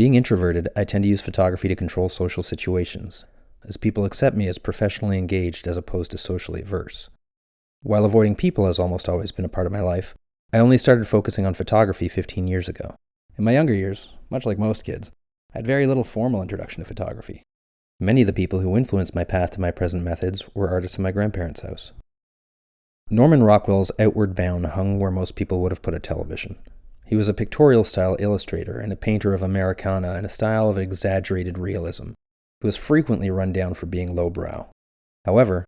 Being introverted, I tend to use photography to control social situations, as people accept me as professionally engaged as opposed to socially averse. While avoiding people has almost always been a part of my life, I only started focusing on photography 15 years ago. In my younger years, much like most kids, I had very little formal introduction to photography. Many of the people who influenced my path to my present methods were artists in my grandparents' house. Norman Rockwell's Outward Bound hung where most people would have put a television. He was a pictorial-style illustrator and a painter of Americana in a style of exaggerated realism, who was frequently run down for being lowbrow. However,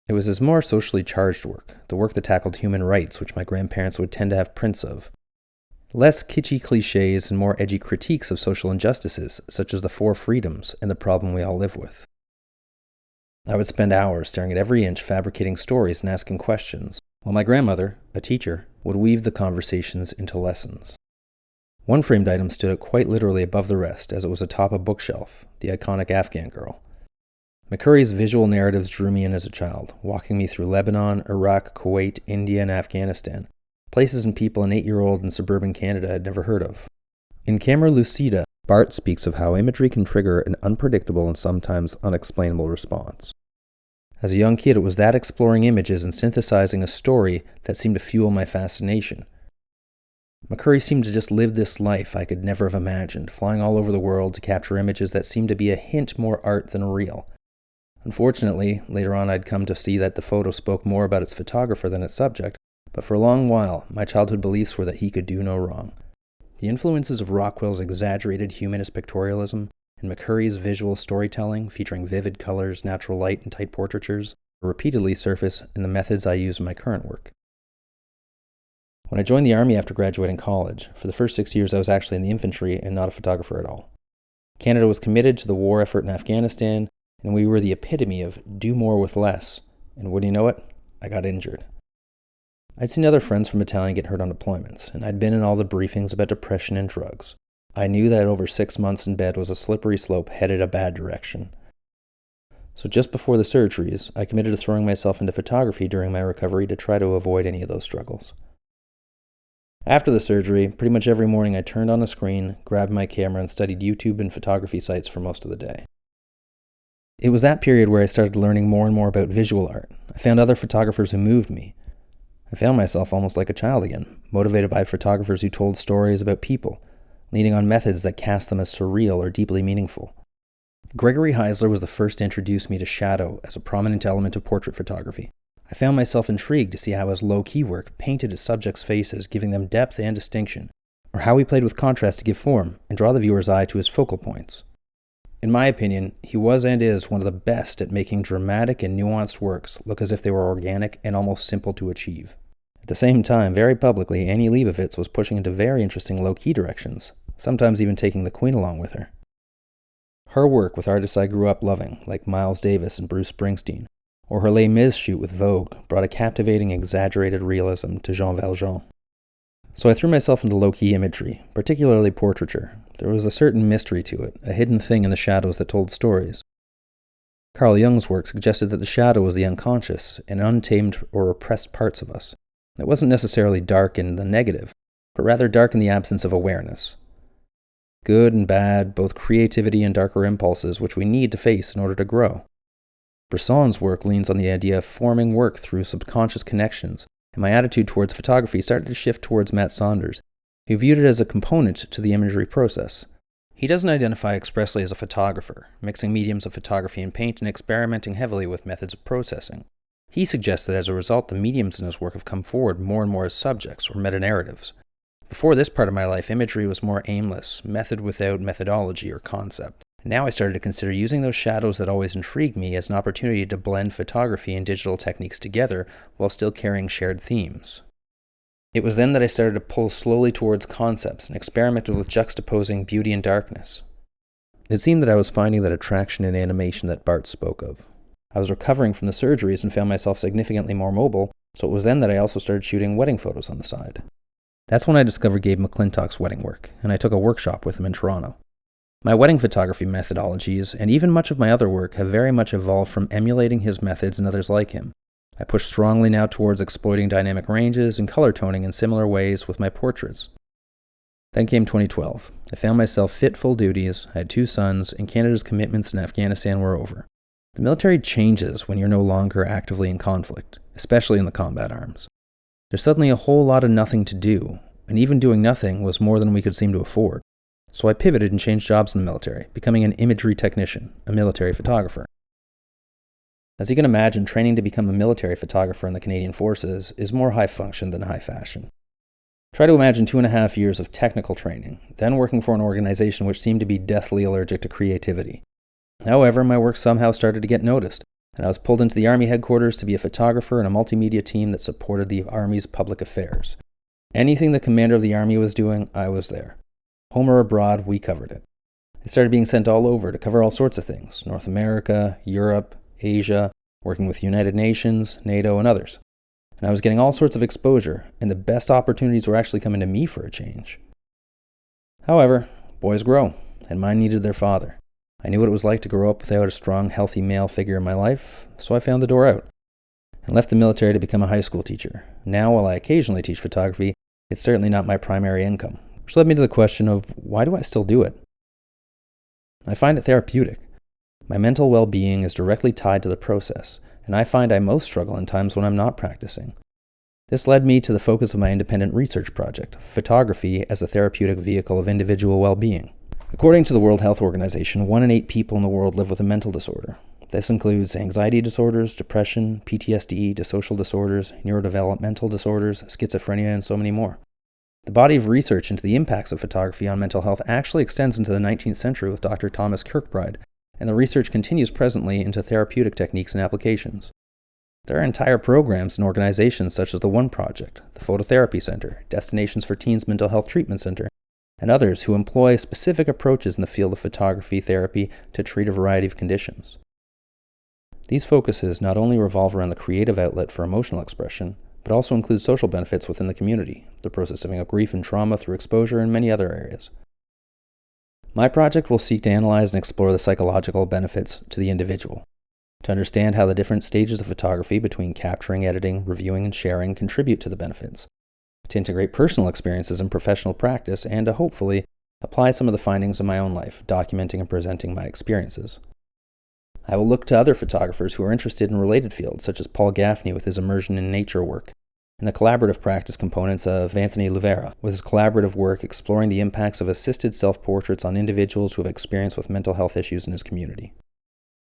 it was his more socially charged work, the work that tackled human rights, which my grandparents would tend to have prints of. Less kitschy cliches and more edgy critiques of social injustices, such as the 4 freedoms and the problem we all live with. I would spend hours staring at every inch, fabricating stories and asking questions, while my grandmother, a teacher, would weave the conversations into lessons. One framed item stood out quite literally above the rest, as it was atop a bookshelf, the iconic Afghan girl. McCurry's visual narratives drew me in as a child, walking me through Lebanon, Iraq, Kuwait, India, and Afghanistan, places and people an 8-year-old in suburban Canada had never heard of. In Camera Lucida, Bart speaks of how imagery can trigger an unpredictable and sometimes unexplainable response. As a young kid, it was that exploring images and synthesizing a story that seemed to fuel my fascination. McCurry seemed to just live this life I could never have imagined, flying all over the world to capture images that seemed to be a hint more art than real. Unfortunately, later on I'd come to see that the photo spoke more about its photographer than its subject, but for a long while, my childhood beliefs were that he could do no wrong. The influences of Rockwell's exaggerated humanist pictorialism and McCurry's visual storytelling, featuring vivid colors, natural light, and tight portraitures, repeatedly surface in the methods I use in my current work. When I joined the Army after graduating college, for the first 6 years I was actually in the infantry and not a photographer at all. Canada was committed to the war effort in Afghanistan, and we were the epitome of do more with less, and wouldn't you know it, I got injured. I'd seen other friends from battalion get hurt on deployments, and I'd been in all the briefings about depression and drugs. I knew that over 6 months in bed was a slippery slope headed a bad direction. So just before the surgeries, I committed to throwing myself into photography during my recovery to try to avoid any of those struggles. After the surgery, pretty much every morning I turned on a screen, grabbed my camera, and studied YouTube and photography sites for most of the day. It was that period where I started learning more and more about visual art. I found other photographers who moved me. I found myself almost like a child again, motivated by photographers who told stories about people, leaning on methods that cast them as surreal or deeply meaningful. Gregory Heisler was the first to introduce me to shadow as a prominent element of portrait photography. I found myself intrigued to see how his low-key work painted his subjects' faces, giving them depth and distinction, or how he played with contrast to give form and draw the viewer's eye to his focal points. In my opinion, he was and is one of the best at making dramatic and nuanced works look as if they were organic and almost simple to achieve. At the same time, very publicly, Annie Leibovitz was pushing into very interesting low-key directions, sometimes even taking the Queen along with her. Her work with artists I grew up loving, like Miles Davis and Bruce Springsteen, or her Les Mis shoot with Vogue, brought a captivating, exaggerated realism to Jean Valjean. So I threw myself into low-key imagery, particularly portraiture. There was a certain mystery to it, a hidden thing in the shadows that told stories. Carl Jung's work suggested that the shadow was the unconscious and untamed or repressed parts of us. It wasn't necessarily dark in the negative, but rather dark in the absence of awareness. Good and bad, both creativity and darker impulses which we need to face in order to grow. Bresson's work leans on the idea of forming work through subconscious connections, and my attitude towards photography started to shift towards Matt Saunders, who viewed it as a component to the imagery process. He doesn't identify expressly as a photographer, mixing mediums of photography and paint and experimenting heavily with methods of processing. He suggests that as a result, the mediums in his work have come forward more and more as subjects or meta-narratives. Before this part of my life, imagery was more aimless, method without methodology or concept. Now I started to consider using those shadows that always intrigued me as an opportunity to blend photography and digital techniques together while still carrying shared themes. It was then that I started to pull slowly towards concepts and experimented with juxtaposing beauty and darkness. It seemed that I was finding that attraction in animation that Bart spoke of. I was recovering from the surgeries and found myself significantly more mobile, so it was then that I also started shooting wedding photos on the side. That's when I discovered Gabe McClintock's wedding work, and I took a workshop with him in Toronto. My wedding photography methodologies, and even much of my other work, have very much evolved from emulating his methods and others like him. I push strongly now towards exploiting dynamic ranges and color toning in similar ways with my portraits. Then came 2012. I found myself fit full duties, I had 2 sons, and Canada's commitments in Afghanistan were over. The military changes when you're no longer actively in conflict, especially in the combat arms. There's suddenly a whole lot of nothing to do, and even doing nothing was more than we could seem to afford. So I pivoted and changed jobs in the military, becoming an imagery technician, a military photographer. As you can imagine, training to become a military photographer in the Canadian Forces is more high function than high fashion. Try to imagine 2.5 years of technical training, then working for an organization which seemed to be deathly allergic to creativity. However, my work somehow started to get noticed, and I was pulled into the Army headquarters to be a photographer in a multimedia team that supported the Army's public affairs. Anything the commander of the Army was doing, I was there. Home or abroad, we covered it. I started being sent all over to cover all sorts of things: North America, Europe, Asia, working with United Nations, NATO, and others. And I was getting all sorts of exposure, and the best opportunities were actually coming to me for a change. However, boys grow, and mine needed their father. I knew what it was like to grow up without a strong, healthy male figure in my life, so I found the door out, and left the military to become a high school teacher. Now, while I occasionally teach photography, it's certainly not my primary income, which led me to the question of, why do I still do it? I find it therapeutic. My mental well-being is directly tied to the process, and I find I most struggle in times when I'm not practicing. This led me to the focus of my independent research project, photography as a therapeutic vehicle of individual well-being. According to the World Health Organization, 1 in 8 people in the world live with a mental disorder. This includes anxiety disorders, depression, PTSD, dissocial disorders, neurodevelopmental disorders, schizophrenia, and so many more. The body of research into the impacts of photography on mental health actually extends into the 19th century with Dr. Thomas Kirkbride, and the research continues presently into therapeutic techniques and applications. There are entire programs and organizations such as the One Project, the Phototherapy Center, Destinations for Teens Mental Health Treatment Center, and others who employ specific approaches in the field of photography therapy to treat a variety of conditions. These focuses not only revolve around the creative outlet for emotional expression, but also include social benefits within the community, the processing of grief and trauma through exposure, and many other areas. My project will seek to analyze and explore the psychological benefits to the individual, to understand how the different stages of photography between capturing, editing, reviewing, and sharing contribute to the benefits, to integrate personal experiences in professional practice, and to hopefully apply some of the findings of my own life, documenting and presenting my experiences. I will look to other photographers who are interested in related fields, such as Paul Gaffney with his immersion in nature work, and the collaborative practice components of Anthony Luvera with his collaborative work exploring the impacts of assisted self-portraits on individuals who have experience with mental health issues in his community.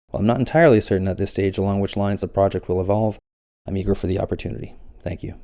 While I'm not entirely certain at this stage along which lines the project will evolve, I'm eager for the opportunity. Thank you.